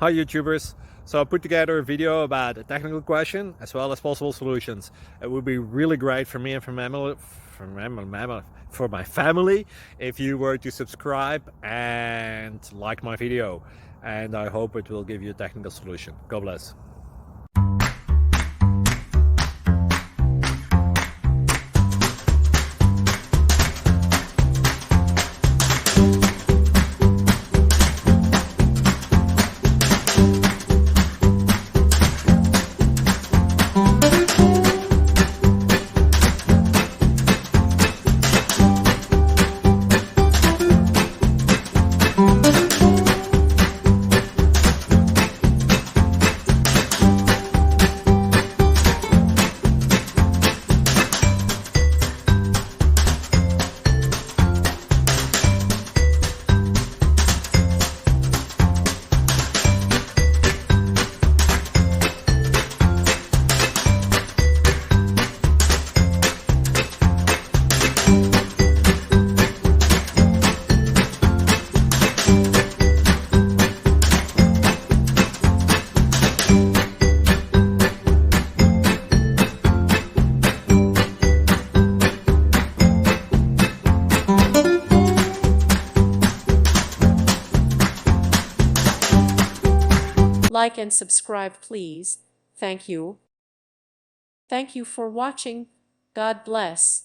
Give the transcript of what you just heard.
Hi YouTubers! So I put together a video about a technical question as well as possible solutions. It would be really great for me and for my family if you were to subscribe and like my video, and I hope it will give you a technical solution. God bless. Like and subscribe, please. Thank you. Thank you for watching. God bless.